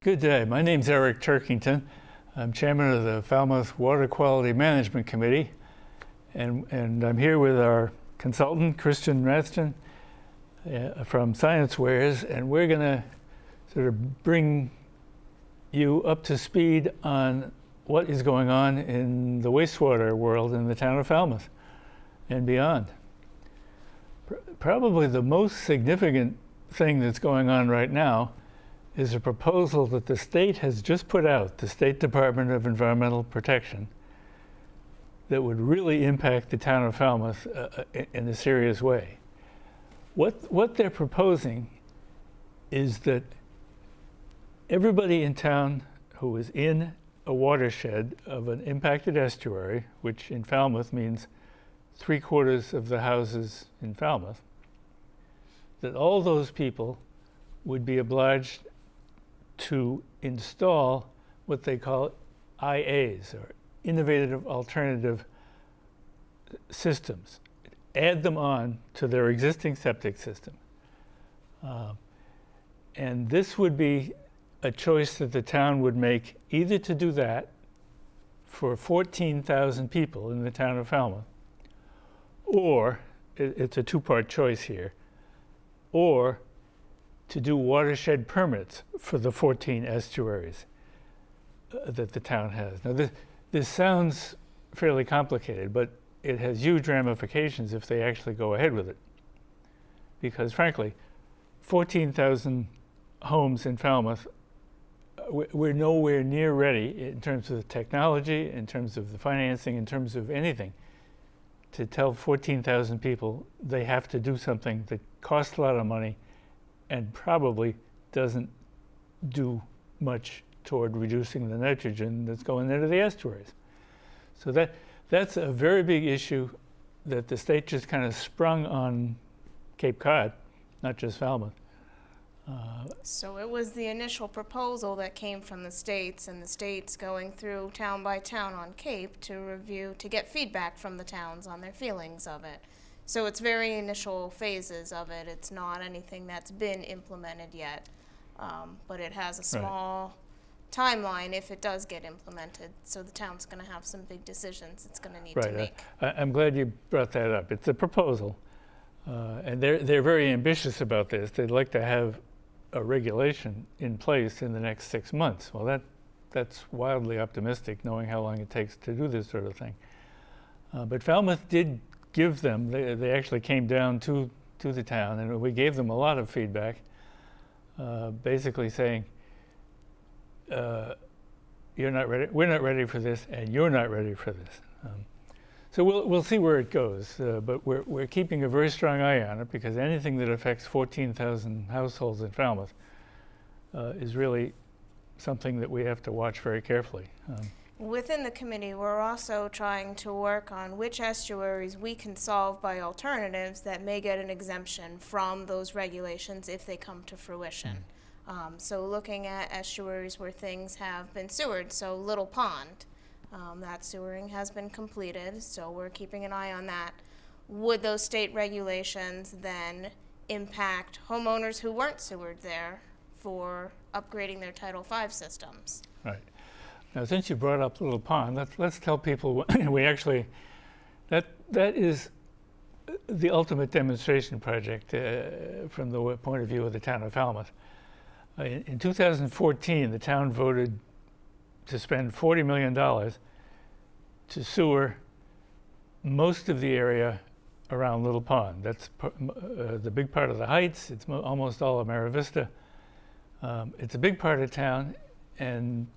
Good day. My name's Eric Turkington. I'm chairman of the Falmouth Water Quality Management Committee, and I'm here with our consultant, Christian Rathjen, from ScienceWares, and we're going to sort of bring you up to speed on what is going on in the wastewater world in the town of Falmouth and beyond. Probably the most significant thing that's going on right now is a proposal that the state has just put out, the State Department of Environmental Protection, that would really impact the town of Falmouth in a serious way. What they're proposing is that everybody in town who is in a watershed of an impacted estuary, which in Falmouth means 3/4 of the houses in Falmouth, that all those people would be obliged to install what they call IAs, or innovative alternative systems, add them on to their existing septic system. And this would be a choice that the town would make, either to do that for 14,000 people in the town of Falmouth, or it's a two-part choice here, or to do watershed permits for the 14 estuaries that the town has. Now, this sounds fairly complicated, but it has huge ramifications if they actually go ahead with it. Because frankly, 14,000 homes in Falmouth, we're nowhere near ready in terms of the technology, in terms of the financing, in terms of anything, to tell 14,000 people they have to do something that costs a lot of money and probably doesn't do much toward reducing the nitrogen that's going into the estuaries. So that's a very big issue that the state just kind of sprung on Cape Cod, not just Falmouth. So it was the initial proposal that came from the states, and the states going through town by town on Cape to review, to get feedback from the towns on their feelings of it. So it's very initial phases of it. It's not anything that's been implemented yet, but it has a small timeline if it does get implemented. So the town's going to have some big decisions it's going to need to make. I'm glad you brought that up. It's a proposal, and they're very ambitious about this. They'd like to have a regulation in place in the next 6 months. Well, that's wildly optimistic, knowing how long it takes to do this sort of thing. But Falmouth did give them, they actually came down to the town, and we gave them a lot of feedback, basically saying, you're not ready, we're not ready for this, and you're not ready for this. So we'll see where it goes, but we're keeping a very strong eye on it, because anything that affects 14,000 households in Falmouth is really something that we have to watch very carefully. Within the committee, we're also trying to work on which estuaries we can solve by alternatives that may get an exemption from those regulations if they come to fruition. So looking at estuaries where things have been sewered, so Little Pond, that sewering has been completed, so we're keeping an eye on that. Would those state regulations then impact homeowners who weren't sewered there for upgrading their Title V systems? Right. Now, since you brought up Little Pond, let's tell people we actually, that is the ultimate demonstration project from the point of view of the town of Falmouth. In 2014, the town voted to spend $40 million to sewer most of the area around Little Pond. That's the big part of the Heights. It's almost all of Mara Vista. It's a big part of town, and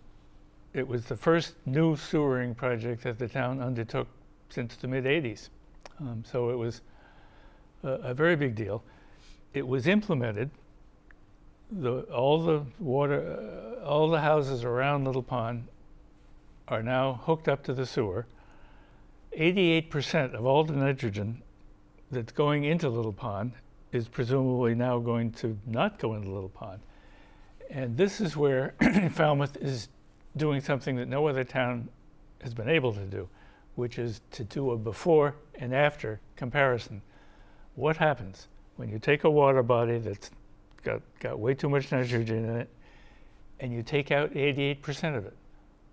it was the first new sewering project that the town undertook since the mid-'80s. So it was a very big deal. It was implemented. All the houses around Little Pond are now hooked up to the sewer. 88% of all the nitrogen that's going into Little Pond is presumably now going to not go into Little Pond. And this is where Falmouth is doing something that no other town has been able to do, which is to do a before and after comparison. What happens when you take a water body that's got way too much nitrogen in it, and you take out 88% of it,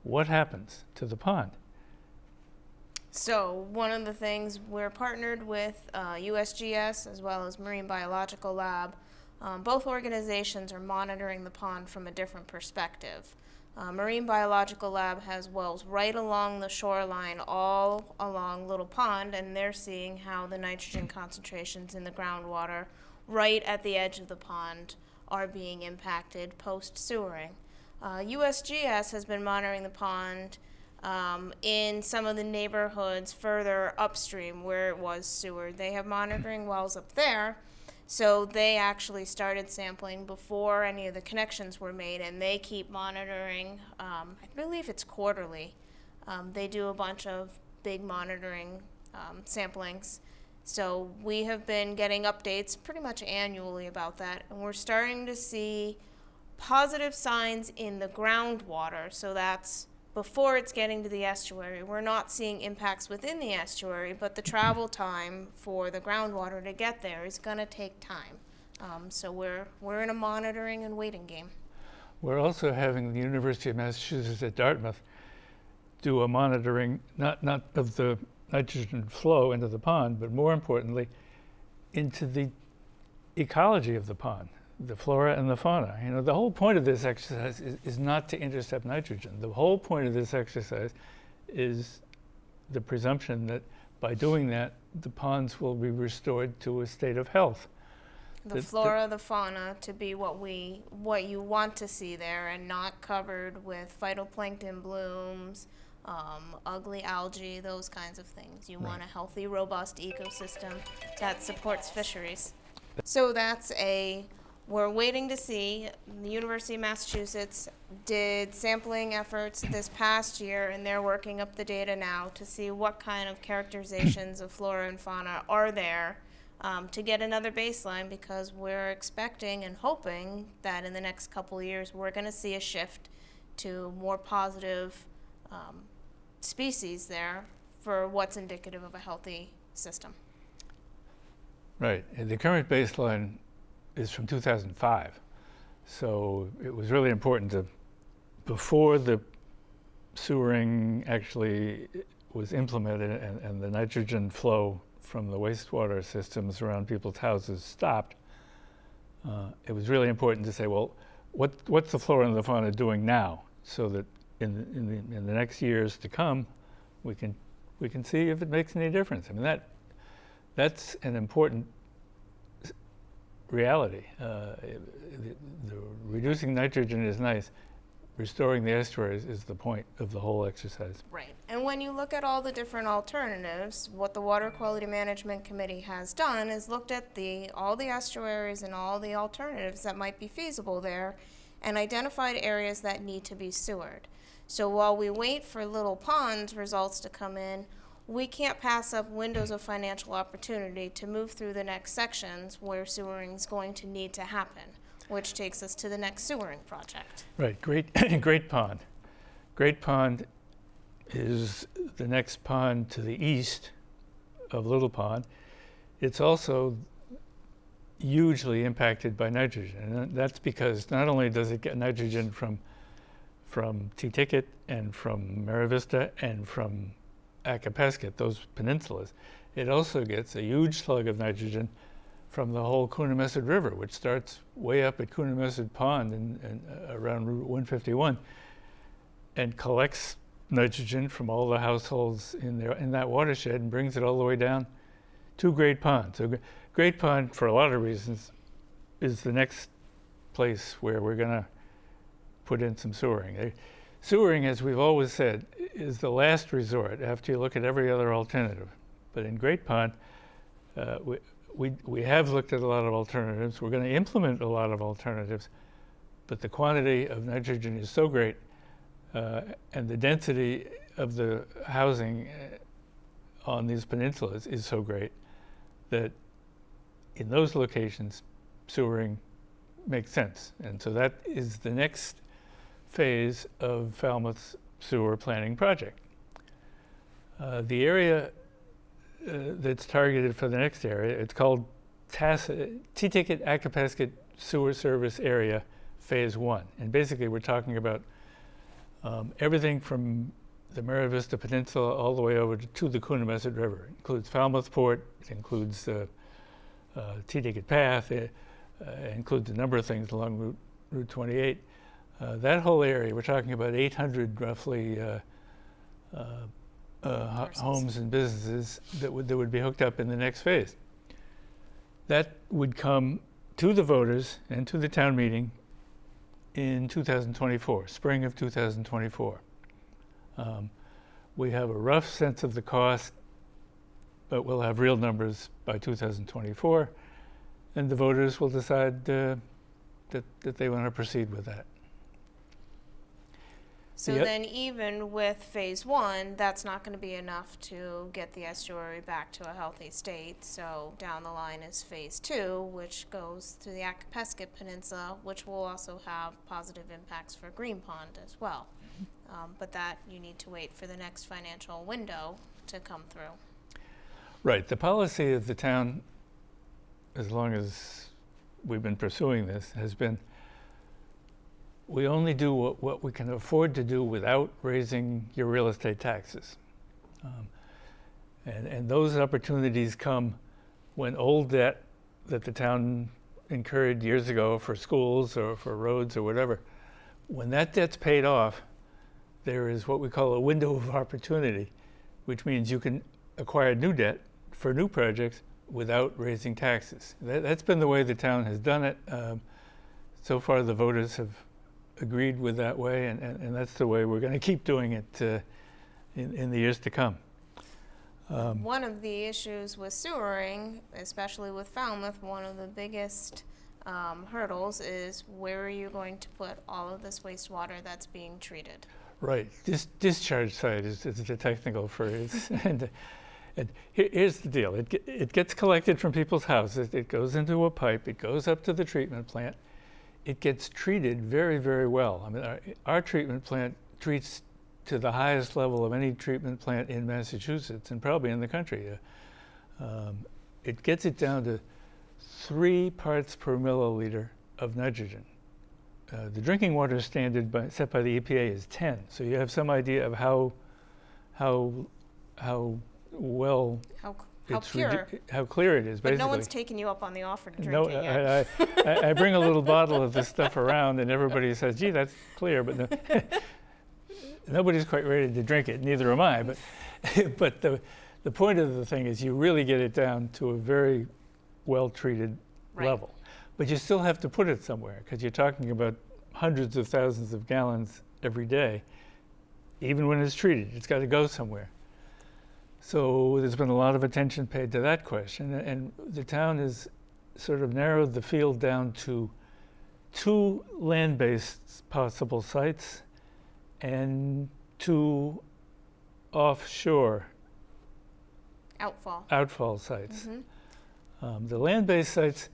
what happens to the pond? So one of the things, we're partnered with USGS as well as Marine Biological Lab. Both organizations are monitoring the pond from a different perspective. Marine Biological Lab has wells right along the shoreline, all along Little Pond, and they're seeing how the nitrogen concentrations in the groundwater right at the edge of the pond are being impacted post-sewering. USGS has been monitoring the pond in some of the neighborhoods further upstream where it was sewered. They have monitoring wells up there, so they actually started sampling before any of the connections were made, and they keep monitoring, I believe it's quarterly. They do a bunch of big monitoring samplings. So we have been getting updates pretty much annually about that, and we're starting to see positive signs in the groundwater. So that's before it's getting to the estuary. We're not seeing impacts within the estuary, but the travel time for the groundwater to get there is going to take time. So we're in a monitoring and waiting game. We're also having the University of Massachusetts at Dartmouth do a monitoring, not of the nitrogen flow into the pond, but more importantly, into the ecology of the pond, the flora and the fauna. You know, the whole point of this exercise is not to intercept nitrogen. The whole point of this exercise is the presumption that by doing that, the ponds will be restored to a state of health. The flora, the fauna, to be what you want to see there, and not covered with phytoplankton blooms, ugly algae, those kinds of things. You want a healthy, robust ecosystem that supports fisheries. So we're waiting to see. The University of Massachusetts did sampling efforts this past year, and they're working up the data now to see what kind of characterizations of flora and fauna are there, to get another baseline, because we're expecting and hoping that in the next couple of years we're going to see a shift to more positive species there for what's indicative of a healthy system. Right. And the current baseline is from 2005. So it was really important to, before the sewering actually was implemented and the nitrogen flow from the wastewater systems around people's houses stopped, it was really important to say, well, what's the flora and the fauna doing now, so that in the next years to come, we can see if it makes any difference. I mean, that's an important reality. The reducing nitrogen is nice. Restoring the estuaries is the point of the whole exercise. Right. And when you look at all the different alternatives, what the Water Quality Management Committee has done is looked at all the estuaries and all the alternatives that might be feasible there, and identified areas that need to be sewered. So while we wait for Little Pond's results to come in, we can't pass up windows of financial opportunity to move through the next sections where sewering is going to need to happen, which takes us to the next sewering project. Right, Great Pond. Great Pond is the next pond to the east of Little Pond. It's also hugely impacted by nitrogen, and that's because not only does it get nitrogen from T-Ticket and from Mara Vista and from Acapesket, those peninsulas, it also gets a huge slug of nitrogen from the whole Coonamessett River, which starts way up at Coonamessett Pond and around Route 151, and collects nitrogen from all the households in that watershed and brings it all the way down to Great Pond. So Great Pond, for a lot of reasons, is the next place where we're going to put in some sewering. Sewering, as we've always said, is the last resort after you look at every other alternative. But in Great Pond, we have looked at a lot of alternatives. We're going to implement a lot of alternatives, but the quantity of nitrogen is so great, and the density of the housing on these peninsulas is so great that in those locations, sewering makes sense. And so that is the next phase of Falmouth's sewer planning project. The area that's targeted for the next area, it's called T-Ticket Acapesket Sewer Service Area phase one. And basically, we're talking about everything from the Mira Vista Peninsula all the way over to the Coonamessett River. It includes Falmouth Port, it includes T-Ticket Path, it includes a number of things along Route 28. That whole area, we're talking about 800 roughly homes and businesses that would be hooked up in the next phase. That would come to the voters and to the town meeting in 2024, spring of 2024. We have a rough sense of the cost, but we'll have real numbers by 2024, and the voters will decide that they want to proceed with that. So then even with phase one, that's not going to be enough to get the estuary back to a healthy state. So down the line is phase two, which goes to the Acapesket Peninsula, which will also have positive impacts for Green Pond as well. But that you need to wait for the next financial window to come through. Right. The policy of the town, as long as we've been pursuing this, has been we only do what we can afford to do without raising your real estate taxes. And those opportunities come when old debt that the town incurred years ago for schools or for roads or whatever, when that debt's paid off, there is what we call a window of opportunity, which means you can acquire new debt for new projects without raising taxes. That's been the way the town has done it. So far, the voters have agreed with that way, and that's the way we're going to keep doing it in the years to come. One of the issues with sewering, especially with Falmouth, one of the biggest hurdles is where are you going to put all of this wastewater that's being treated? Right. Discharge site is the technical phrase. and here's the deal. It gets collected from people's houses. It goes into a pipe. It goes up to the treatment plant. It gets treated very, very well. I mean, our treatment plant treats to the highest level of any treatment plant in Massachusetts and probably in the country. It gets it down to 3 parts per milliliter of nitrogen. The drinking water standard set by the EPA is 10, so you have some idea of how well How pure. how clear it is, But basically. no one's taken you up on the offer to drink No, it yet. I bring a little bottle of this stuff around, and everybody says, "Gee, that's clear," but no, nobody's quite ready to drink it. Neither am I. But the point of the thing is, you really get it down to a very well-treated level. But you still have to put it somewhere, because you're talking about hundreds of thousands of gallons every day. Even when it's treated, it's got to go somewhere. So there's been a lot of attention paid to that question, and the town has sort of narrowed the field down to 2 land-based possible sites and 2 offshore outfall sites. Mm-hmm. The land-based sites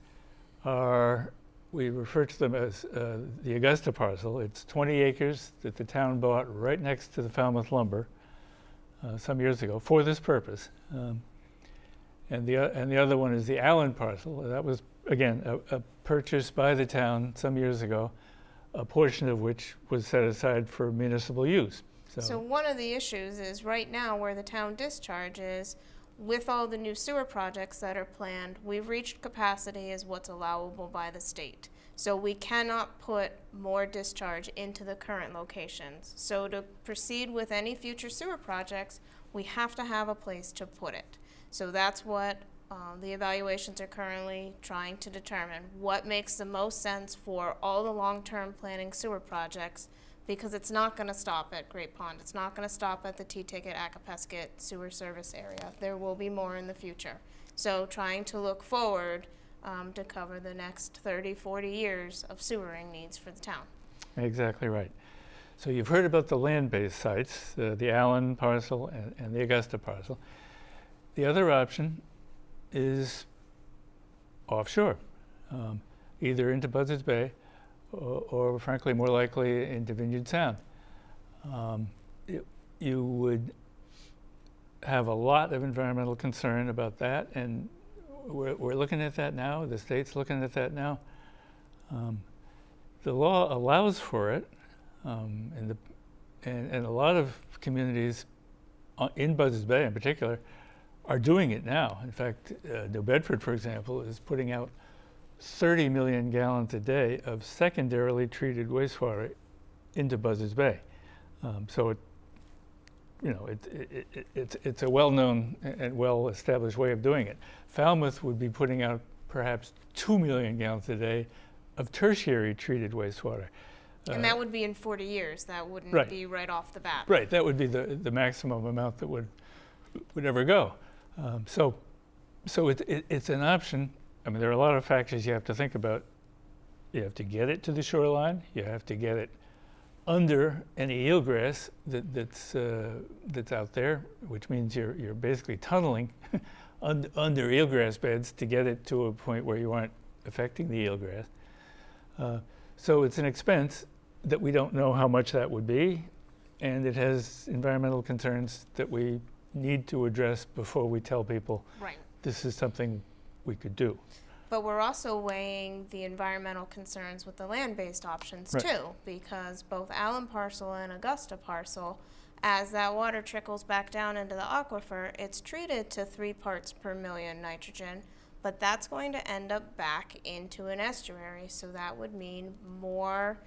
we refer to them as the Augusta parcel. It's 20 acres that the town bought right next to the Falmouth lumber some years ago for this purpose. And the other one is the Allen parcel. That was, again, a purchase by the town some years ago, a portion of which was set aside for municipal use. So one of the issues is right now where the town discharges, with all the new sewer projects that are planned, we've reached capacity as what's allowable by the state. So we cannot put more discharge into the current locations. So to proceed with any future sewer projects, we have to have a place to put it. So that's what the evaluations are currently trying to determine. What makes the most sense for all the long-term planning sewer projects, because it's not going to stop at Great Pond. It's not going to stop at the T-Ticket Acapesket sewer service area. There will be more in the future. So trying to look forward to cover the next 30, 40 years of sewering needs for the town. Exactly right. So you've heard about the land-based sites, the Allen parcel and the Augusta parcel. The other option is offshore, either into Buzzards Bay or frankly more likely into Vineyard Sound. You would have a lot of environmental concern about that, and we're looking at that now. The state's looking at that now. the law allows for it, and a lot of communities in Buzzards Bay in particular are doing it now. In fact, New Bedford, for example, is putting out 30 million gallons a day of secondarily treated wastewater into Buzzards Bay. So it's a well-known and well-established way of doing it. Falmouth would be putting out perhaps 2 million gallons a day of tertiary treated wastewater. And that would be in 40 years. That wouldn't Right. be right off the bat. Right, that would be the maximum amount that would ever go. So it's an option. I mean, there are a lot of factors you have to think about. You have to get it to the shoreline. You have to get it under any eelgrass that's out there, which means you're basically tunneling under eelgrass beds to get it to a point where you aren't affecting the eelgrass. So it's an expense that we don't know how much that would be, and it has environmental concerns that we need to address before we tell people Right. this is something we could do. But we're also weighing the environmental concerns with the land-based options Right. too, because both Allen parcel and Augusta parcel, as that water trickles back down into the aquifer, it's treated to 3 parts per million nitrogen, but that's going to end up back into an estuary. So that would mean more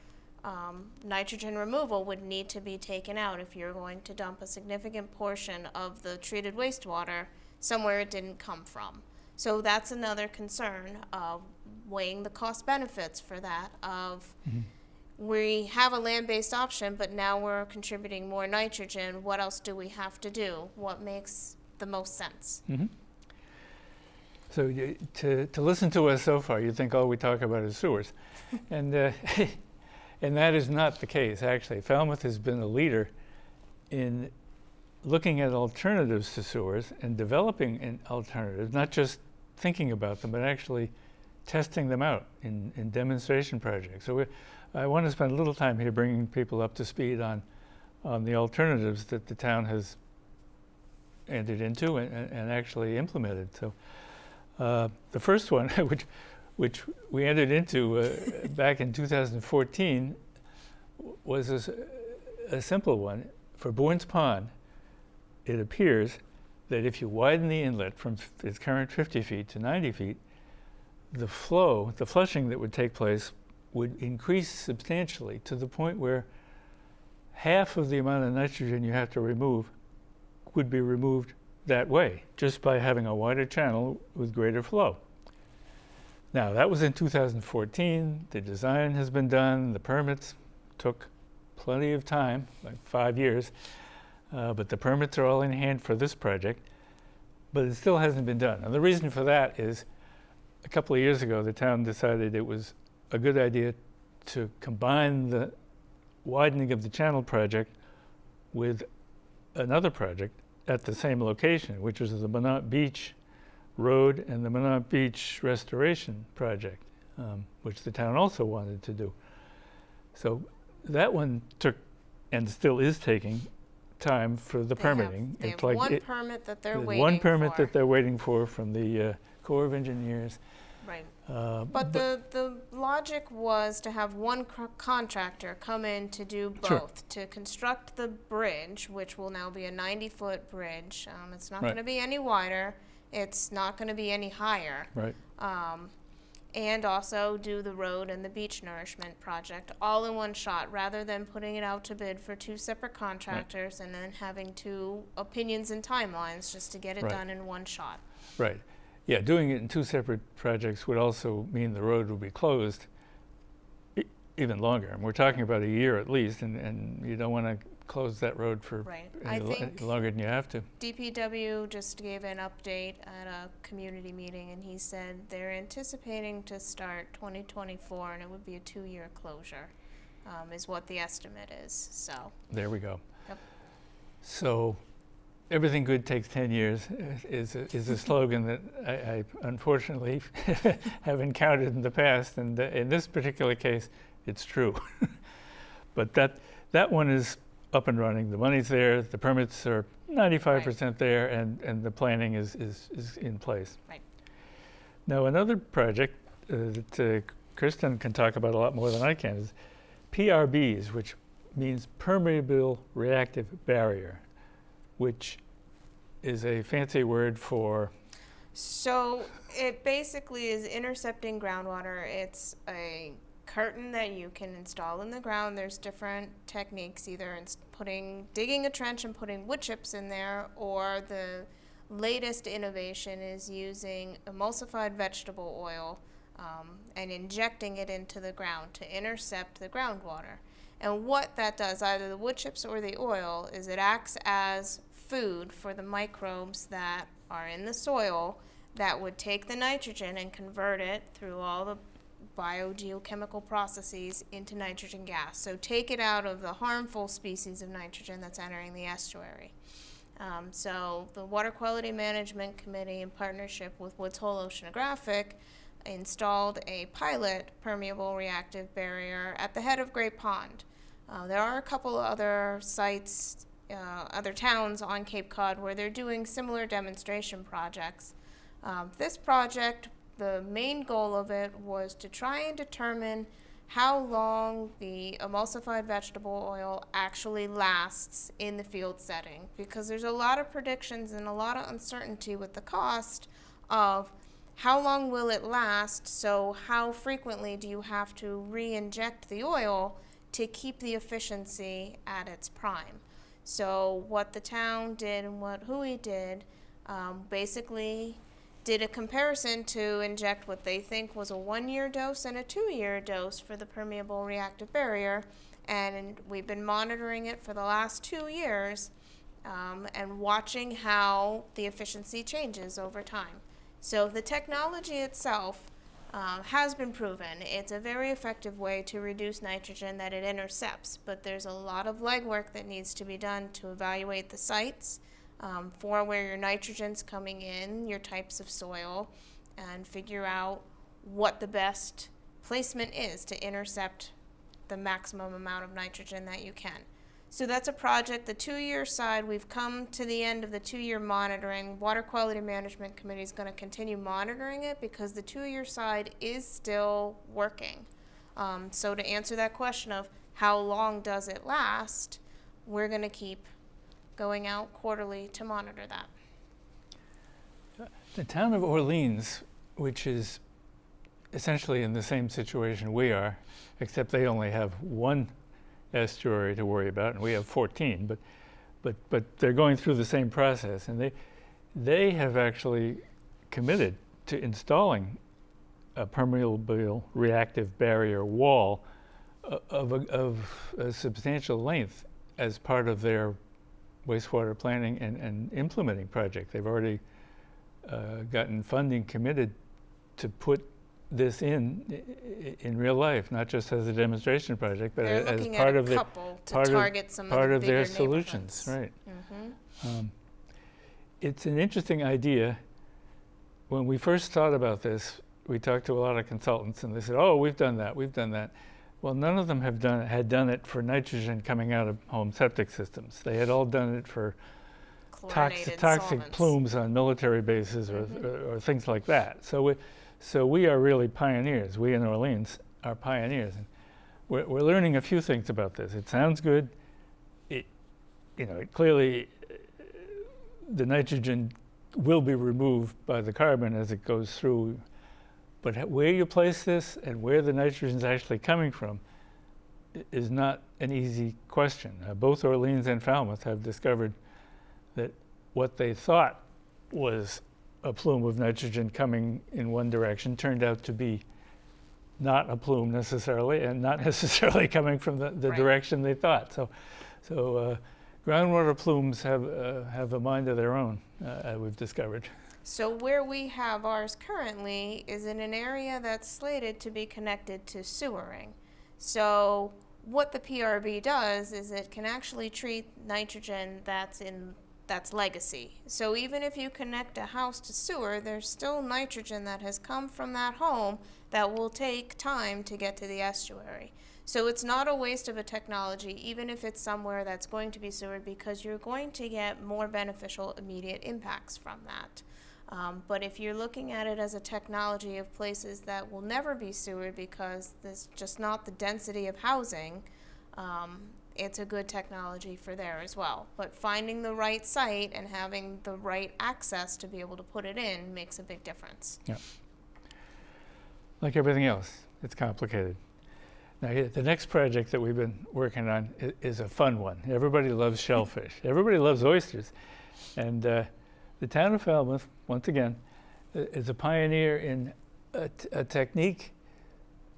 nitrogen removal would need to be taken out if you're going to dump a significant portion of the treated wastewater somewhere it didn't come from. So that's another concern of weighing the cost benefits for that of we have a land-based option, but now we're contributing more nitrogen. What else do we have to do? What makes the most sense? Mm-hmm. So to listen to us so far, you think all we talk about is sewers. And that is not the case, actually. Falmouth has been a leader in looking at alternatives to sewers and developing an alternative, not just thinking about them, but actually testing them out in demonstration projects. So I want to spend a little time here bringing people up to speed on the alternatives that the town has entered into and actually implemented. So the first one, which we entered into back in 2014, was a simple one. For Bourne's Pond, it appears that if you widen the inlet from its current 50 feet to 90 feet, the flushing that would take place would increase substantially to the point where half of the amount of nitrogen you have to remove would be removed that way, just by having a wider channel with greater flow. Now, that was in 2014. The design has been done. The permits took plenty of time, like 5 years, but the permits are all in hand for this project, but it still hasn't been done. And the reason for that is a couple of years ago, the town decided it was a good idea to combine the widening of the channel project with another project at the same location, which was the Minot Beach Road and the Minot Beach Restoration Project, which the town also wanted to do. So that one took, and still is taking, time for the permitting. They have one permit that they're waiting for. One permit that they're waiting for from the Corps of Engineers. Right. But the logic was to have one contractor come in to do both, Sure. to construct the bridge, which will now be a 90-foot bridge. It's not Right. going to be any wider. It's not going to be any higher. Right. And also do the road and the beach nourishment project all in one shot, rather than putting it out to bid for 2 separate contractors and then having 2 opinions and timelines just to get it Right. done in one shot. Right. Yeah, doing it in 2 separate projects would also mean the road would be closed even longer. And we're talking about a year at least, and you don't want to close that road for Right. any longer than you have to. DPW just gave an update at a community meeting, and he said they're anticipating to start 2024, and it would be a 2-year closure, is what the estimate is. So There we go. Yep. So everything good takes 10 years is a slogan that I unfortunately have encountered in the past, and in this particular case, it's true. But that one is up and running. The money's there. The permits are 95% there, and the planning is in place. Right. Now, another project that Kristen can talk about a lot more than I can, is PRBs, which means Permeable Reactive Barrier, which is a fancy word for... So it basically is intercepting groundwater. It's a curtain that you can install in the ground. There's different techniques, either digging a trench and putting wood chips in there, or the latest innovation is using emulsified vegetable oil and injecting it into the ground to intercept the groundwater. And what that does, either the wood chips or the oil, is it acts as food for the microbes that are in the soil that would take the nitrogen and convert it through all the biogeochemical processes into nitrogen gas. So take it out of the harmful species of nitrogen that's entering the estuary. So the Water Quality Management Committee, in partnership with Woods Hole Oceanographic, installed a pilot permeable reactive barrier at the head of Great Pond. There are a couple other sites, other towns on Cape Cod where they're doing similar demonstration projects. This project, the main goal of it was to try and determine how long the emulsified vegetable oil actually lasts in the field setting, because there's a lot of predictions and a lot of uncertainty with the cost of how long will it last, so how frequently do you have to re-inject the oil to keep the efficiency at its prime. So what the town did and what Hui did basically did a comparison to inject what they think was a 1-year dose and a 2-year dose for the permeable reactive barrier, and we've been monitoring it for the last 2 years and watching how the efficiency changes over time. So the technology itself has been proven. It's a very effective way to reduce nitrogen that it intercepts, but there's a lot of legwork that needs to be done to evaluate the sites for where your nitrogen's coming in, your types of soil, and figure out what the best placement is to intercept the maximum amount of nitrogen that you can. So that's a project. The 2-year side, we've come to the end of the 2-year monitoring. Water Quality Management Committee is going to continue monitoring it because the 2-year side is still working. So to answer that question of how long does it last, we're going to keep going out quarterly to monitor that. The town of Orleans, which is essentially in the same situation we are, except they only have one estuary to worry about, and we have 14, but they're going through the same process, and they have actually committed to installing a permeable reactive barrier wall of a substantial length as part of their wastewater planning and implementing project. They've already gotten funding committed to put this in real life, not just as a demonstration project, but as part of their solutions. Right. Mm-hmm. It's an interesting idea. When we first thought about this, we talked to a lot of consultants, and they said, "Oh, we've done that. Well, none of them had done it for nitrogen coming out of home septic systems. They had all done it for toxic plumes on military bases or things like that. So we are really pioneers. We in Orleans are pioneers. And we're learning a few things about this. It sounds good. Clearly the nitrogen will be removed by the carbon as it goes through. But where you place this and where the nitrogen is actually coming from is not an easy question. Both Orleans and Falmouth have discovered that what they thought was a plume of nitrogen coming in one direction turned out to be not a plume necessarily, and not necessarily coming from the direction they thought. So groundwater plumes have a mind of their own, we've discovered. So where we have ours currently is in an area that's slated to be connected to sewering. So what the PRB does is it can actually treat nitrogen that's legacy. So even if you connect a house to sewer, there's still nitrogen that has come from that home that will take time to get to the estuary. So it's not a waste of a technology, even if it's somewhere that's going to be sewered, because you're going to get more beneficial immediate impacts from that. But if you're looking at it as a technology of places that will never be sewered because there's just not the density of housing, it's a good technology for there as well. But finding the right site and having the right access to be able to put it in makes a big difference. Yeah. Like everything else, it's complicated. Now, the next project that we've been working on is a fun one. Everybody loves shellfish. Everybody loves oysters. And the town of Falmouth, once again, is a pioneer in a technique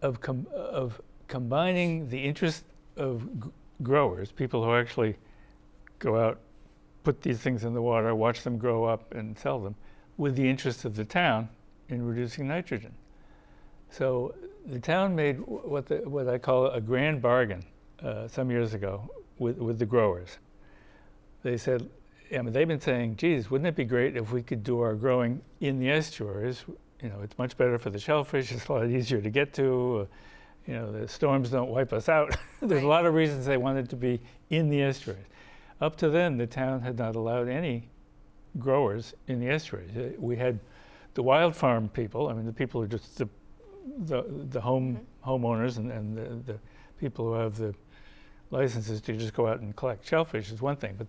of combining the interest of growers, people who actually go out, put these things in the water, watch them grow up and sell them, with the interest of the town in reducing nitrogen. So the town made what I call a grand bargain some years ago with the growers. They said, I mean, they've been saying, geez, wouldn't it be great if we could do our growing in the estuaries? You know, it's much better for the shellfish, it's a lot easier to get to, you know, the storms don't wipe us out. There's a lot of reasons they wanted to be in the estuaries. Up to then, the town had not allowed any growers in the estuaries. We had the wild farm people, I mean, the people who are just the homeowners and the people who have the licenses to just go out and collect shellfish is one thing, but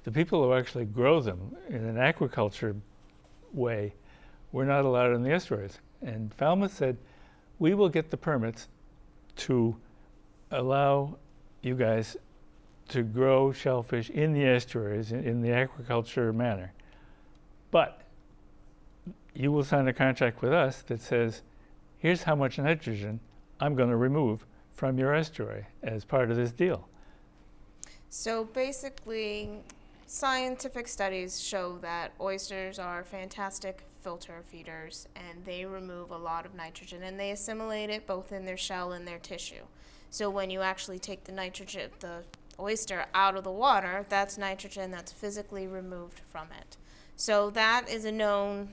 the people who actually grow them in an aquaculture way were not allowed in the estuaries. And Falmouth said, we will get the permits to allow you guys to grow shellfish in the estuaries in the aquaculture manner. But you will sign a contract with us that says, here's how much nitrogen I'm going to remove from your estuary as part of this deal. So basically, scientific studies show that oysters are fantastic filter feeders, and they remove a lot of nitrogen, and they assimilate it both in their shell and their tissue. So when you actually take the nitrogen, the oyster out of the water, that's nitrogen that's physically removed from it. So that is a known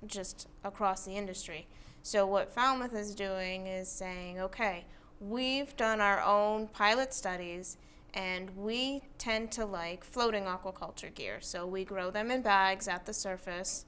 just across the industry. So what Falmouth is doing is saying, okay, we've done our own pilot studies, and we tend to like floating aquaculture gear. So we grow them in bags at the surface,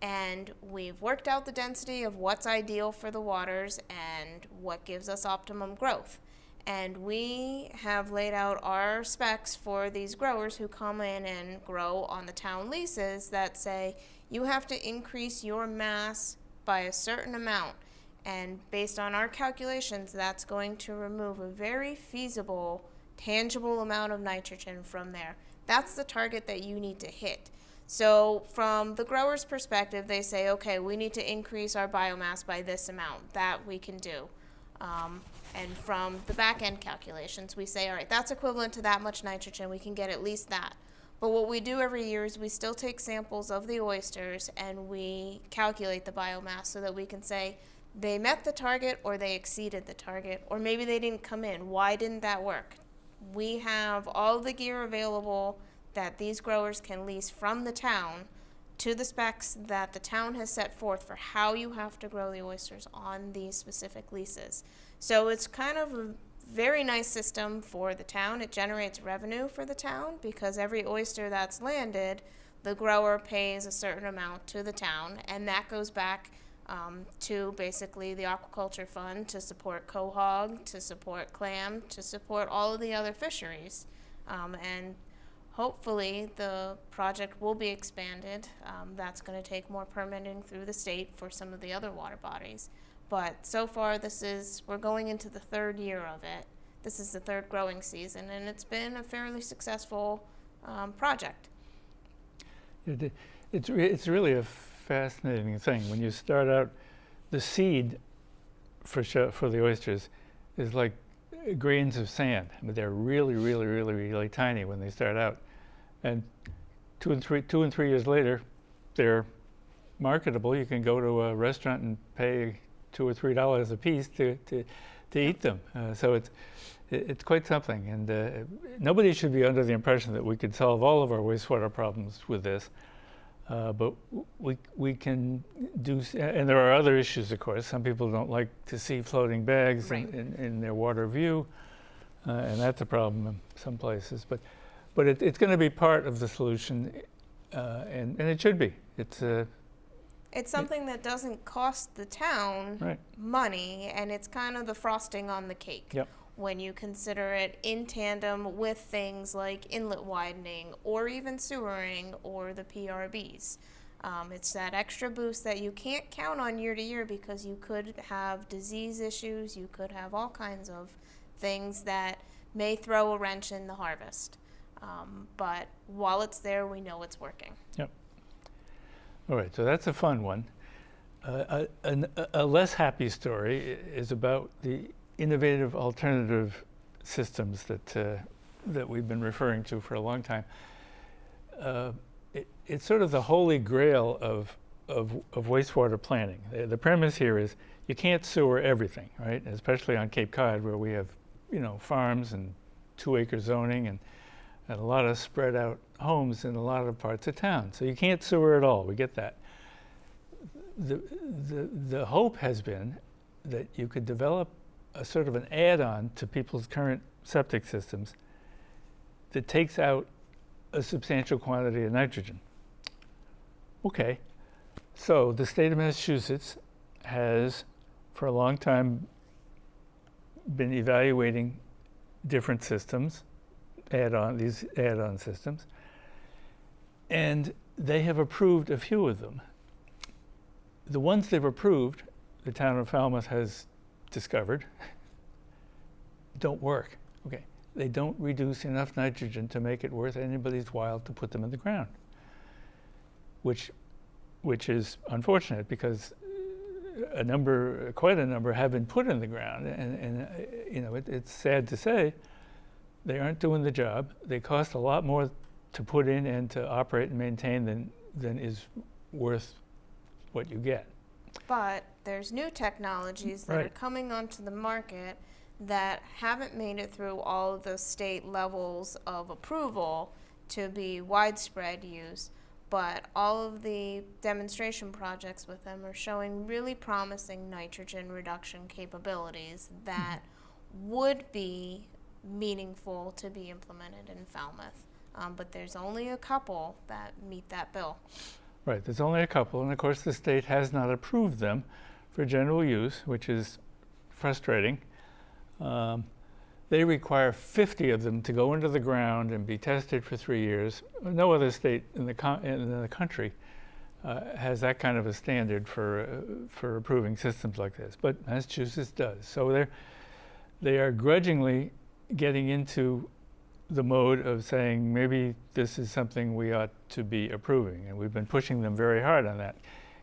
and we've worked out the density of what's ideal for the waters and what gives us optimum growth. And we have laid out our specs for these growers who come in and grow on the town leases that say you have to increase your mass by a certain amount. And based on our calculations, that's going to remove a very feasible, tangible amount of nitrogen from there. That's the target that you need to hit. So from the grower's perspective, they say, okay, we need to increase our biomass by this amount. That we can do. And from the back end calculations, we say, all right, that's equivalent to that much nitrogen. We can get at least that. But what we do every year is we still take samples of the oysters and we calculate the biomass so that we can say they met the target or they exceeded the target, or maybe they didn't come in. Why didn't that work? We have all the gear available that these growers can lease from the town to the specs that the town has set forth for how you have to grow the oysters on these specific leases. So it's kind of a very nice system for the town. It generates revenue for the town because every oyster that's landed, the grower pays a certain amount to the town, and that goes back to basically the aquaculture fund to support quahog, to support clam, to support all of the other fisheries. And hopefully the project will be expanded. That's going to take more permitting through the state for some of the other water bodies. But so far we're going into the third year of it. This is the third growing season, and it's been a fairly successful project. It's really a fascinating thing. When you start out, the seed for the oysters is like grains of sand. I mean, they're really, really, really, really tiny when they start out. And 2 and 3 years later, they're marketable. You can go to a restaurant and pay $2 or $3 a piece to eat them. So it's quite something. And nobody should be under the impression that we could solve all of our wastewater problems with this. But we can do, and there are other issues, of course. Some people don't like to see floating bags in their water view, and that's a problem in some places. But it's going to be part of the solution, and it should be. It's something that doesn't cost the town Right. money, and it's kind of the frosting on the cake. Yep. When you consider it in tandem with things like inlet widening or even sewering or the PRBs. It's that extra boost that you can't count on year to year because you could have disease issues, you could have all kinds of things that may throw a wrench in the harvest. But while it's there, we know it's working. Yep. All right, so that's a fun one. A less happy story is about the innovative alternative systems that we've been referring to for a long time. It's sort of the holy grail of wastewater planning. The premise here is you can't sewer everything, right? Especially on Cape Cod, where we have, farms and 2-acre zoning and a lot of spread out homes in a lot of parts of town. So you can't sewer it all. We get that. The hope has been that you could develop a sort of an add-on to people's current septic systems that takes out a substantial quantity of nitrogen. Okay, so the state of Massachusetts has, for a long time, been evaluating different systems, these add-on systems, and they have approved a few of them. The ones they've approved, the town of Falmouth has discovered, don't work. Okay, they don't reduce enough nitrogen to make it worth anybody's while to put them in the ground, which is unfortunate because quite a number have been put in the ground, and it's sad to say they aren't doing the job. They cost a lot more to put in and to operate and maintain than is worth what you get. But there's new technologies that Right. are coming onto the market that haven't made it through all of the state levels of approval to be widespread use, but all of the demonstration projects with them are showing really promising nitrogen reduction capabilities that would be meaningful to be implemented in Falmouth. But there's only a couple that meet that bill. Right, there's only a couple, and of course the state has not approved them for general use, which is frustrating. They require 50 of them to go into the ground and be tested for 3 years. No other state in the country has that kind of a standard for approving systems like this, but Massachusetts does. So they are grudgingly getting into the mode of saying maybe this is something we ought to be approving, and we've been pushing them very hard on that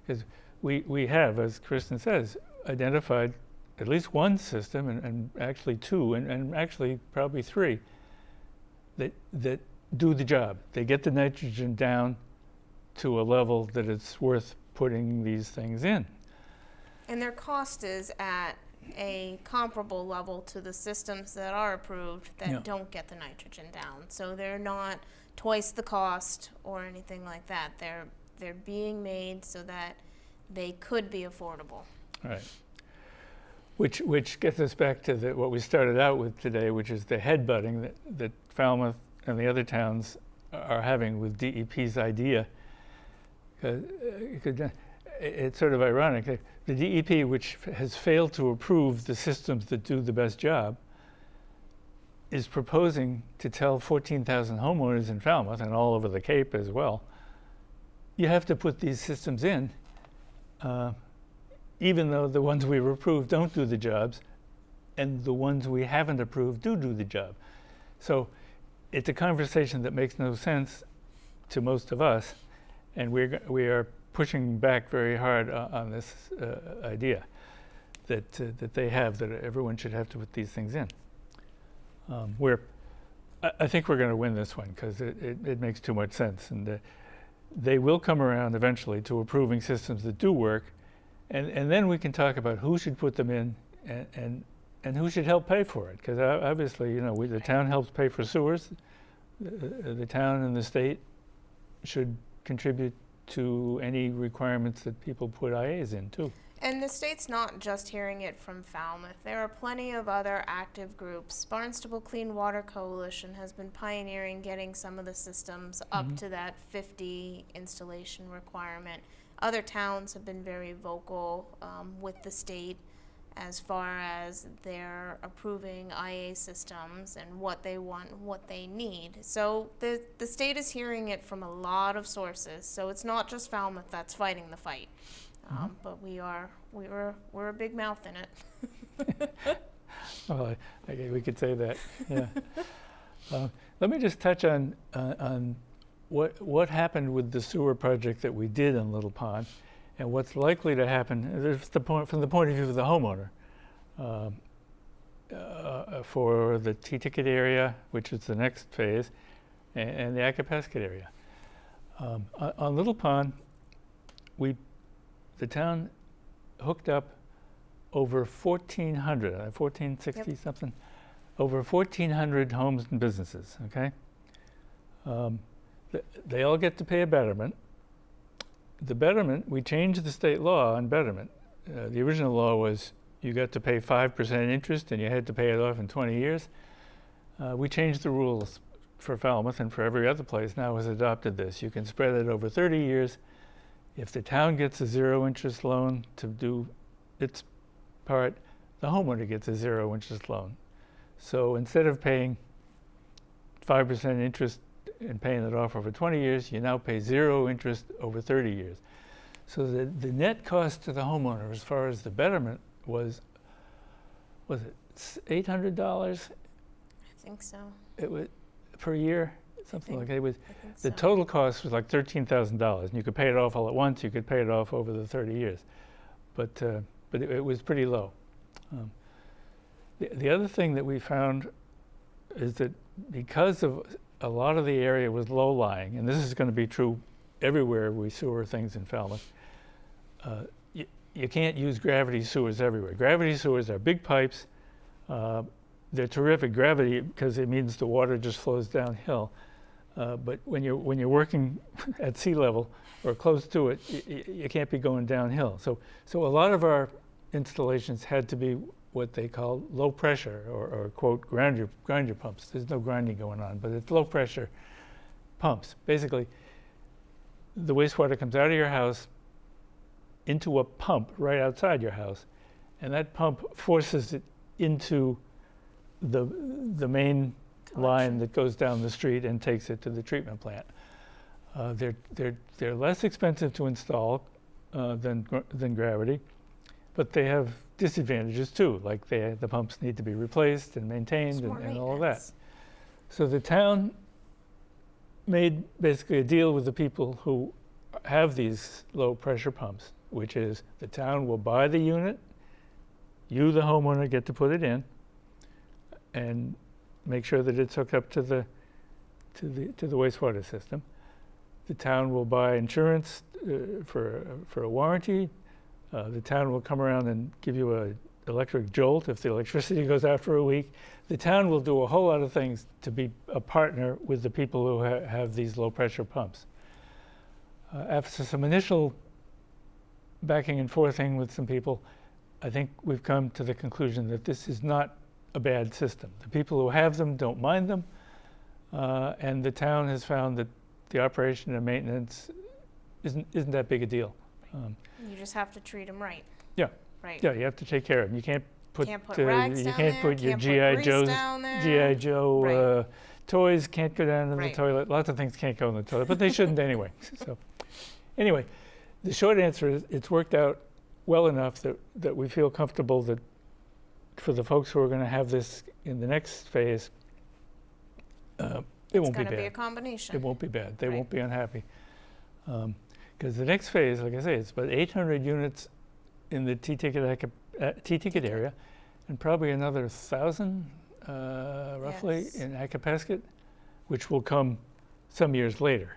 because we have, as Kristen says, identified at least one system and actually two and actually probably three that do the job. They get the nitrogen down to a level that it's worth putting these things in. And their cost is at a comparable level to the systems that are approved that Yeah. don't get the nitrogen down. So they're not twice the cost or anything like that. They're being made so that they could be affordable. All right. Which gets us back to what we started out with today, which is the headbutting that Falmouth and the other towns are having with DEP's idea. It's sort of ironic. The DEP, which has failed to approve the systems that do the best job, is proposing to tell 14,000 homeowners in Falmouth and all over the Cape as well, you have to put these systems in, even though the ones we've approved don't do the jobs, and the ones we haven't approved do the job. So it's a conversation that makes no sense to most of us, and we are pushing back very hard on this idea that they have, that everyone should have to put these things in. I think we're going to win this one because it makes too much sense, and they will come around eventually to approving systems that do work, and then we can talk about who should put them in and who should help pay for it, because obviously, the town helps pay for sewers. The town and the state should contribute to any requirements that people put IAs in too. And the state's not just hearing it from Falmouth. There are plenty of other active groups. Barnstable Clean Water Coalition has been pioneering getting some of the systems up to that 50 installation requirement. Other towns have been very vocal with the state as far as their approving IA systems and what they want, what they need. So the state is hearing it from a lot of sources. So it's not just Falmouth that's fighting the fight. But we're a big mouth in it. Well, we could say that. Yeah. Let me just touch on what happened with the sewer project that we did in Little Pond, and what's likely to happen. From the point of view of the homeowner, for the T-ticket area, which is the next phase, and the Acapasket area. On Little Pond, the town hooked up over 1,400, 1,460 something, over 1,400 homes and businesses, okay? They all get to pay a betterment. The betterment, we changed the state law on betterment. The original law was you got to pay 5% interest and you had to pay it off in 20 years. We changed the rules for Falmouth, and for every other place now has adopted this. You can spread it over 30 years. If the town gets a zero interest loan to do its part, the homeowner gets a zero interest loan. So instead of paying 5% interest and paying it off over 20 years, you now pay zero interest over 30 years. So the net cost to the homeowner as far as the betterment was it $800? I think so. It was per year, something like that. It was the So. total cost was like $13,000, and you could pay it off all at once. You could pay it off over the 30 years, but it was pretty low. The other thing that we found is that because of a lot of the area was low-lying, and this is going to be true everywhere we sewer things in Falmouth, you can't use gravity sewers everywhere. Gravity sewers are big pipes. They're terrific gravity because it means the water just flows downhill. But when you're working at sea level or close to it, you can't be going downhill. So a lot of our installations had to be what they call low pressure or quote grind your pumps. There's no grinding going on, but it's low pressure pumps. Basically, the wastewater comes out of your house into a pump right outside your house, and that pump forces it into the main line that goes down the street and takes it to the treatment plant. They're less expensive to install than gravity, but they have disadvantages too, like the pumps need to be replaced and maintained and all of that. So the town made basically a deal with the people who have these low pressure pumps, which is the town will buy the unit, you the homeowner get to put it in, and make sure that it's hooked up to the wastewater system. The town will buy insurance for a warranty. The town will come around and give you an electric jolt if the electricity goes out for a week. The town will do a whole lot of things to be a partner with the people who have these low pressure pumps. After some initial backing and forthing with some people, I think we've come to the conclusion that this is not a bad system. The people who have them don't mind them, and the town has found that the operation and maintenance isn't that big a deal. You just have to treat them right. Yeah. Right. Yeah, you have to take care of them. You can't put rags you down can't there, put your can't GI put Joe's grease down there. GI Joe Right. Toys can't go down in the Right. toilet. Lots of things can't go in the toilet, but they shouldn't anyway. So anyway, the short answer is it's worked out well enough that we feel comfortable that for the folks who are going to have this in the next phase, it won't be It's going to bad. be a combination. It won't be bad. They Right. won't be unhappy. Because the next phase, like I say, it's about 800 units in the T-ticket area, and probably another 1,000, roughly, Yes. in Acapasket, which will come some years later.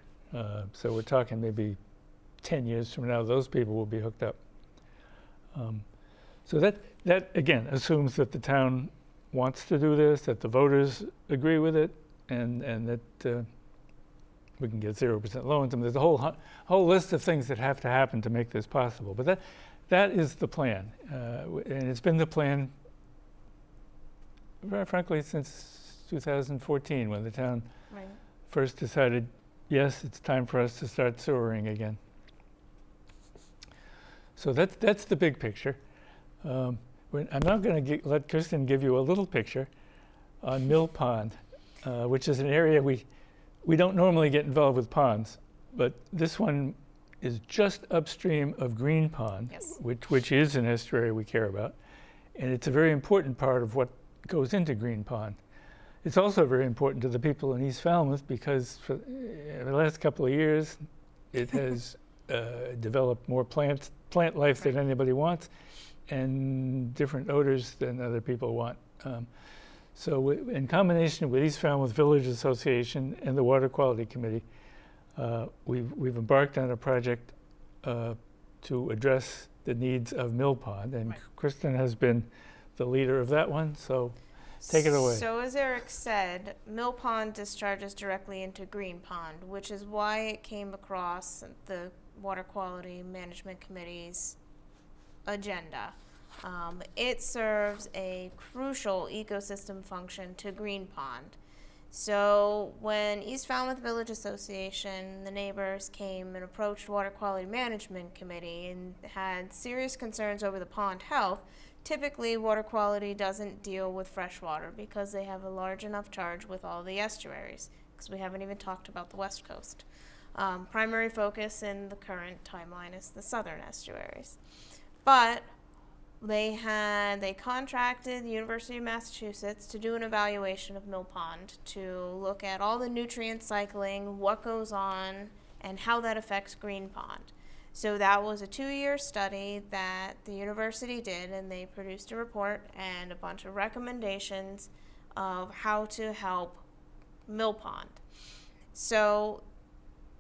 So we're talking maybe 10 years from now, those people will be hooked up. So that again assumes that the town wants to do this, that the voters agree with it, and that we can get 0% loans. I mean, there's a whole list of things that have to happen to make this possible. But that is the plan. And it's been the plan, frankly, since 2014, when the town Right. first first decided, yes, it's time for us to start sewering again. So that's the big picture. I'm now going to let Kristen give you a little picture on Mill Pond, which is an area we don't normally get involved with ponds, but this one is just upstream of Green Pond, Yes. which is an estuary we care about, and it's a very important part of what goes into Green Pond. It's also very important to the people in East Falmouth because for the last couple of years, it has developed more plant life than anybody wants, and different odors than other people want. So in combination with East Falmouth Village Association and the Water Quality Committee, we've embarked on a project to address the needs of Mill Pond, and Right. Kristen has been the leader of that one, so take it away. So as Eric said, Mill Pond discharges directly into Green Pond, which is why it came across the Water Quality Management Committee's agenda. It serves a crucial ecosystem function to Green Pond. So when East Falmouth Village Association, the neighbors came and approached Water Quality Management Committee and had serious concerns over the pond health, typically water quality doesn't deal with freshwater because they have a large enough charge with all the estuaries, because we haven't even talked about the West Coast. Primary focus in the current timeline is the southern estuaries. But they contracted the University of Massachusetts to do an evaluation of Mill Pond to look at all the nutrient cycling, what goes on, and how that affects Green Pond. So that was a 2-year study that the university did, and they produced a report and a bunch of recommendations of how to help Mill Pond. So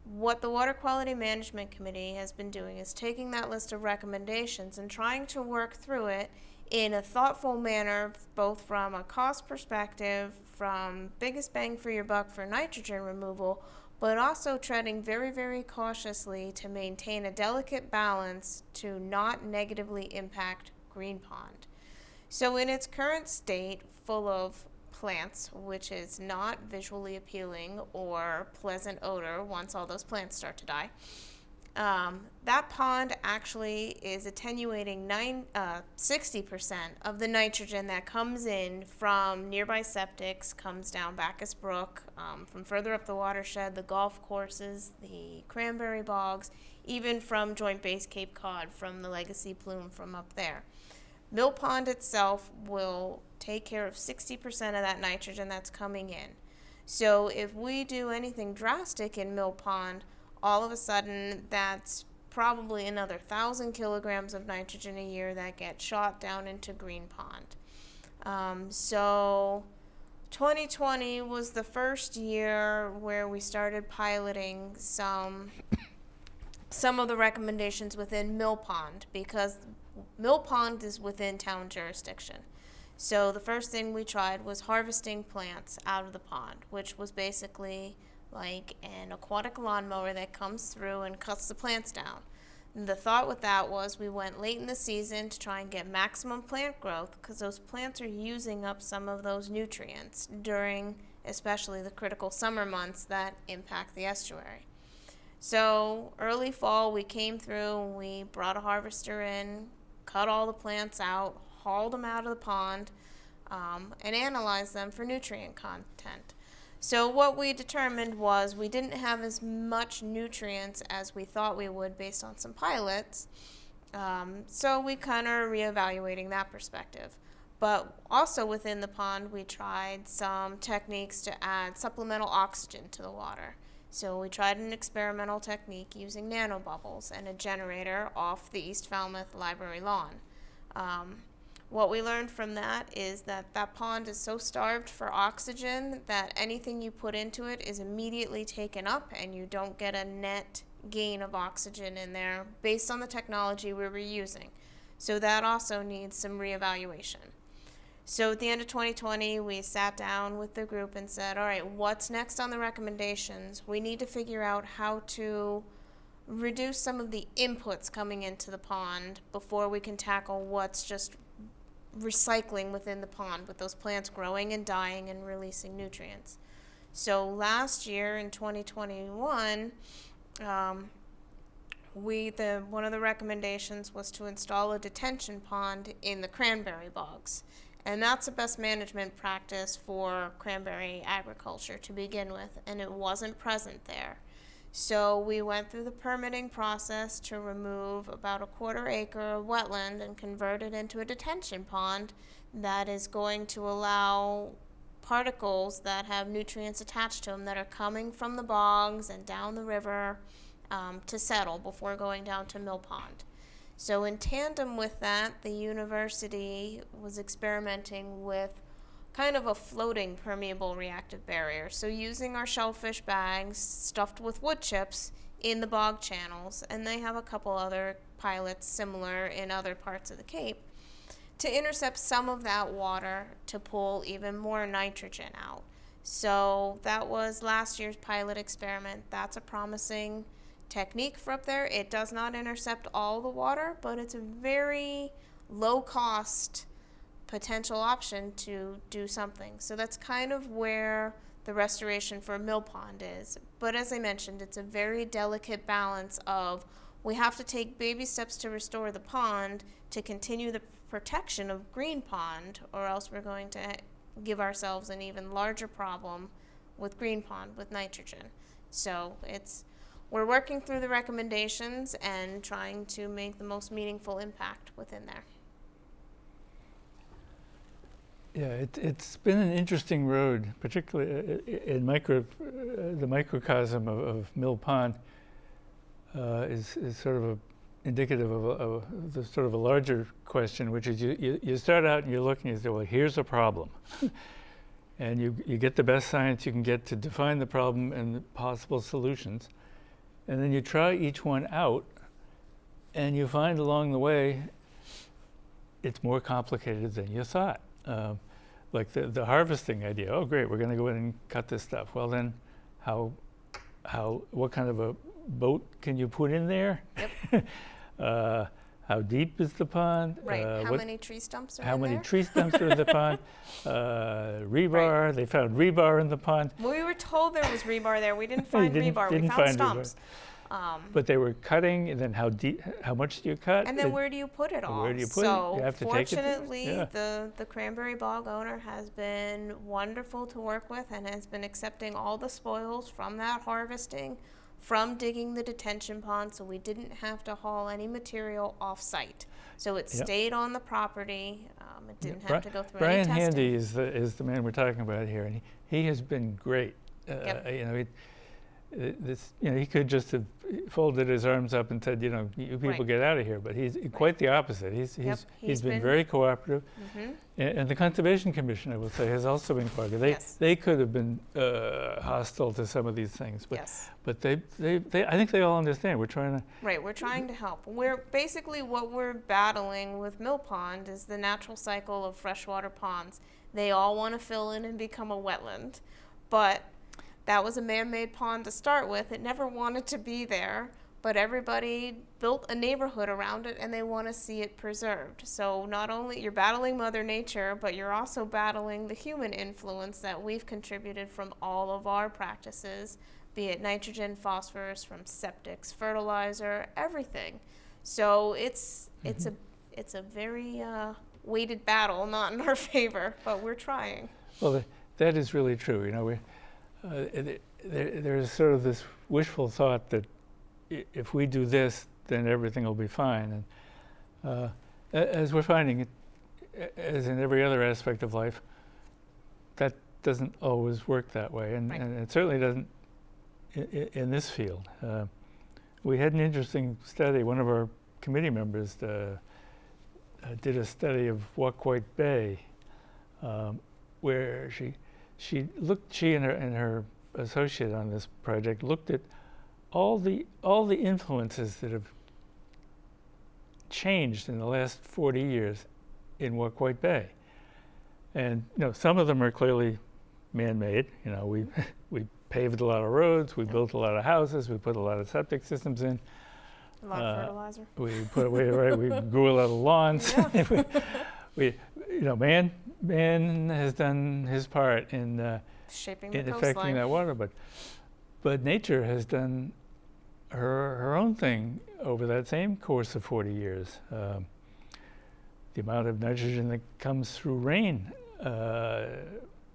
what the Water Quality Management Committee has been doing is taking that list of recommendations and trying to work through it in a thoughtful manner, both from a cost perspective, from biggest bang for your buck for nitrogen removal, but also treading very, very cautiously to maintain a delicate balance to not negatively impact Green Pond. So in its current state, full of plants, which is not visually appealing or pleasant odor once all those plants start to die, that pond actually is attenuating 60% of the nitrogen that comes in from nearby septics, comes down Bacchus Brook, from further up the watershed, the golf courses, the cranberry bogs, even from Joint Base Cape Cod, from the legacy plume from up there. Mill Pond itself will take care of 60% of that nitrogen that's coming in. So if we do anything drastic in Mill Pond, all of a sudden that's probably another 1,000 kilograms of nitrogen a year that get shot down into Green Pond. So 2020 was the first year where we started piloting some of the recommendations within Mill Pond, because Mill Pond is within town jurisdiction. So the first thing we tried was harvesting plants out of the pond, which was basically like an aquatic lawnmower that comes through and cuts the plants down. And the thought with that was we went late in the season to try and get maximum plant growth, because those plants are using up some of those nutrients during especially the critical summer months that impact the estuary. So early fall we came through, we brought a harvester in, cut all the plants out, hauled them out of the pond, and analyzed them for nutrient content. So what we determined was we didn't have as much nutrients as we thought we would based on some pilots. So we kind of reevaluating that perspective. But also within the pond, we tried some techniques to add supplemental oxygen to the water. So we tried an experimental technique using nanobubbles and a generator off the East Falmouth Library lawn. What we learned from that is that that pond is so starved for oxygen that anything you put into it is immediately taken up, and you don't get a net gain of oxygen in there based on the technology we were using. So that also needs some reevaluation. So at the end of 2020, we sat down with the group and said, all right, what's next on the recommendations? We need to figure out how to reduce some of the inputs coming into the pond before we can tackle what's just recycling within the pond with those plants growing and dying and releasing nutrients. So last year in 2021, one of the recommendations was to install a detention pond in the cranberry bogs. And that's the best management practice for cranberry agriculture to begin with, and it wasn't present there. So we went through the permitting process to remove about a 1/4 acre of wetland and convert it into a detention pond that is going to allow particles that have nutrients attached to them that are coming from the bogs and down the river to settle before going down to Mill Pond. So in tandem with that, the university was experimenting with kind of a floating permeable reactive barrier. So using our shellfish bags stuffed with wood chips in the bog channels, and they have a couple other pilots similar in other parts of the Cape, to intercept some of that water to pull even more nitrogen out. So that was last year's pilot experiment. That's a promising technique for up there. It does not intercept all the water, but it's a very low cost potential option to do something. So that's kind of where the restoration for Mill Pond is. But as I mentioned, it's a very delicate balance of we have to take baby steps to restore the pond to continue the protection of Green Pond, or else we're going to give ourselves an even larger problem with Green Pond with nitrogen. So we're working through the recommendations and trying to make the most meaningful impact within there. Yeah, it's been an interesting road, particularly in the microcosm of Mill Pond is sort of indicative of the sort of a larger question, which is you start out and you're looking and say, well, here's a problem. And you get the best science you can get to define the problem and the possible solutions. And then you try each one out, and you find along the way it's more complicated than you thought. Like the harvesting idea. Oh, great, we're going to go in and cut this stuff. Well, then, what kind of a boat can you put in there? Yep. How deep is the pond? Right. How many tree stumps are in there? How many tree stumps are in the pond? Rebar. Right. They found rebar in the pond. Well, we were told there was rebar there. We didn't find rebar. We found stumps. But they were cutting, and then how much do you cut? And then where do you put it all? Where do you put it? You have to fortunately, take it to, the cranberry bog owner has been wonderful to work with and has been accepting all the spoils from that harvesting, from digging the detention pond, so we didn't have to haul any material off-site. So it stayed on the property. It didn't have to go through any testing. Brian Handy is the man we're talking about here, and he has been great. Yep. He could just have folded his arms up and said, you people get out of here. But he's quite the opposite. He's been very cooperative. Mm-hmm. And the Conservation Commission, I will say, has also been cooperative. They could have been hostile to some of these things, but I think they all understand. We're trying to help. What we're battling with Mill Pond is the natural cycle of freshwater ponds. They all want to fill in and become a wetland, but that was a man-made pond to start with. It never wanted to be there, but everybody built a neighborhood around it and they want to see it preserved. So not only you're battling Mother Nature, but you're also battling the human influence that we've contributed from all of our practices, be it nitrogen, phosphorus, from septics, fertilizer, everything. So it's a very weighted battle, not in our favor, but we're trying. Well, that is really true. There's sort of this wishful thought that if we do this, then everything will be fine. And as we're finding, as in every other aspect of life, that doesn't always work that way, and it certainly doesn't in this field. We had an interesting study. One of our committee members did a study of Waquoit Bay, where she and her associate on this project looked at all the influences that have changed in the last 40 years in Waquoit Bay. And some of them are clearly man-made. We paved a lot of roads, we built a lot of houses, we put a lot of septic systems in. A lot of fertilizer. We grew a lot of lawns. Yeah. we, man has done his part in Shaping the in coastline. affecting that water, but nature has done her own thing over that same course of 40 years. The amount of nitrogen that comes through rain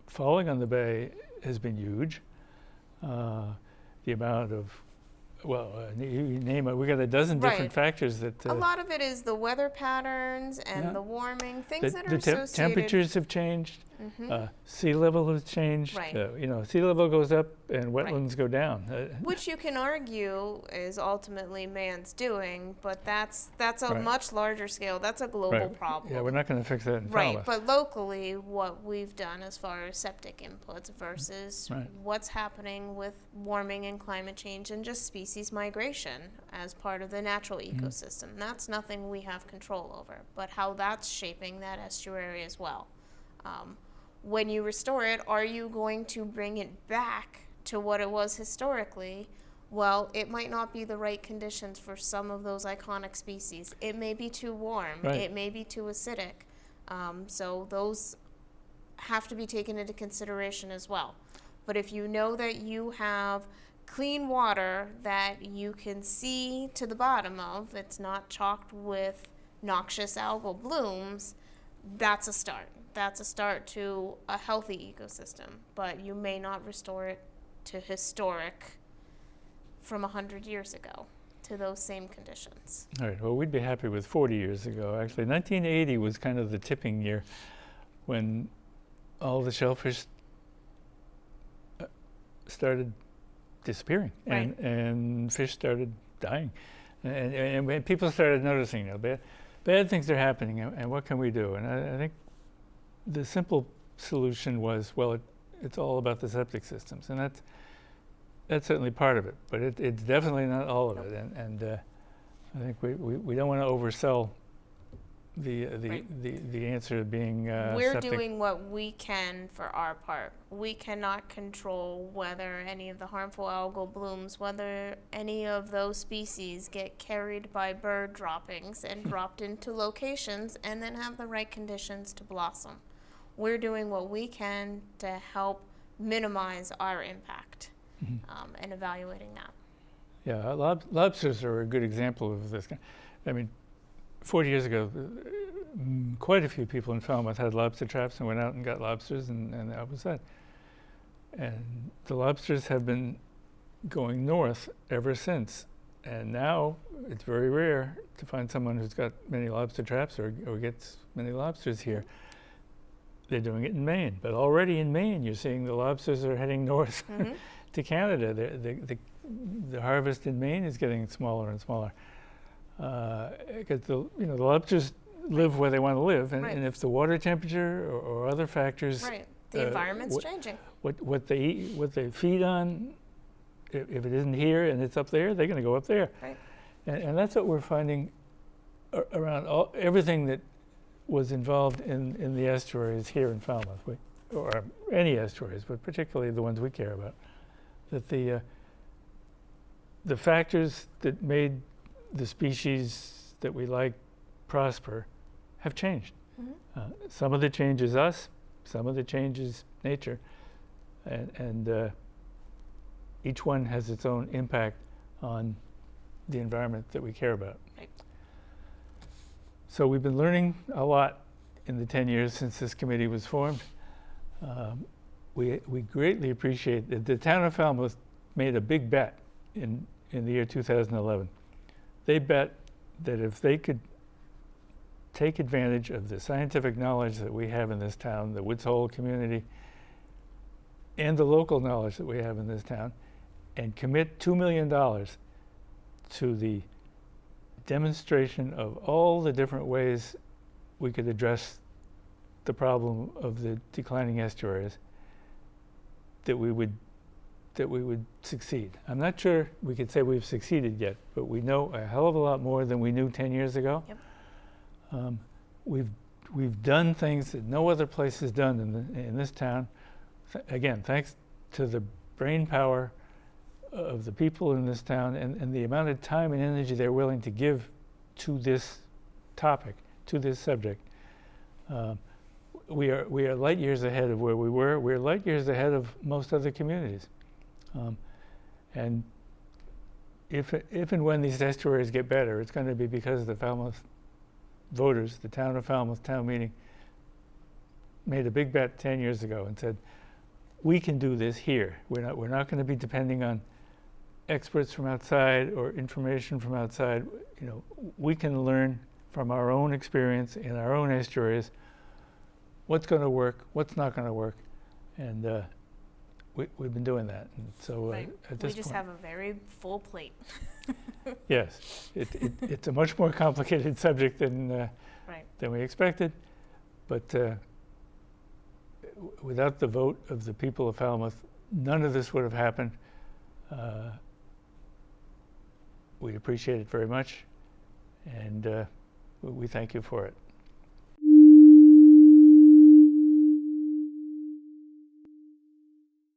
falling on the bay has been huge. The amount of, you name it, we got a dozen different factors that. A lot of it is the weather patterns and the warming, things that are the associated. temperatures have changed. Sea level has changed. Right. Sea level goes up and wetlands go down. Which you can argue is ultimately man's doing, but that's a much larger scale. That's a global problem. Yeah, we're not going to fix that in Right, Falmouth. but locally, what we've done as far as septic inputs versus what's happening with warming and climate change and just species migration as part of the natural ecosystem. That's nothing we have control over, but how that's shaping that estuary as well. When you restore it, are you going to bring it back to what it was historically? Well, it might not be the right conditions for some of those iconic species. It may be too warm. It may be too acidic. So those have to be taken into consideration as well. But if you know that you have clean water that you can see to the bottom of, it's not chalked with noxious algal blooms, that's a start. That's a start to a healthy ecosystem, but you may not restore it to historic from 100 years ago to those same conditions. All right, well, we'd be happy with 40 years ago. Actually, 1980 was kind of the tipping year when all the shellfish started disappearing and fish started dying. And when people started noticing, bad things are happening, and what can we do? And I think the simple solution was, it's all about the septic systems, and that's certainly part of it, but it's definitely not all of it. And I think we don't want to oversell the answer being we're septic. doing what we can for our part. We cannot control whether any of the harmful algal blooms, whether any of those species get carried by bird droppings and dropped into locations and then have the right conditions to blossom. We're doing what we can to help minimize our impact and evaluating that. Yeah, lobsters are a good example of this. I mean, 40 years ago, quite a few people in Falmouth had lobster traps and went out and got lobsters, and that was that. And the lobsters have been going north ever since. And now it's very rare to find someone who's got many lobster traps or gets many lobsters here. They're doing it in Maine, but already in Maine, you're seeing the lobsters are heading north to Canada. The harvest in Maine is getting smaller and smaller because the lobsters live where they want to live, and if the water temperature or other factors, the environment's changing. What they eat, what they feed on, if it isn't here and it's up there, they're going to go up there, and that's what we're finding around everything that was involved in the estuaries here in Falmouth, or any estuaries, but particularly the ones we care about, that the factors that made the species that we like prosper have changed. Some of the change is us, some of the change is nature, and each one has its own impact on the environment that we care about. So we've been learning a lot in the 10 years since this committee was formed. We greatly appreciate that the town of Falmouth made a big bet in the year 2011. They bet that if they could take advantage of the scientific knowledge that we have in this town, the Woods Hole community, and the local knowledge that we have in this town, and commit $2 million to the demonstration of all the different ways we could address the problem of the declining estuaries, that we would succeed. I'm not sure we could say we've succeeded yet, but we know a hell of a lot more than we knew 10 years ago. We've done things that no other place has done in this town. Again, thanks to the brain power of the people in this town and the amount of time and energy they're willing to give to this topic, to this subject. We are light years ahead of where we were. We're light years ahead of most other communities. And if and when these estuaries get better, it's going to be because the Falmouth voters, the town of Falmouth town meeting, made a big bet 10 years ago and said, we can do this here. We're not going to be depending on experts from outside or information from outside. You know, we can learn from our own experience in our own estuaries what's going to work, what's not going to work, and we've been doing that. And so Right. at this We just point, have a very full plate. yes, it's a much more complicated subject than Right. than we expected, but without the vote of the people of Falmouth, none of this would have happened. We appreciate it very much, and we thank you for it.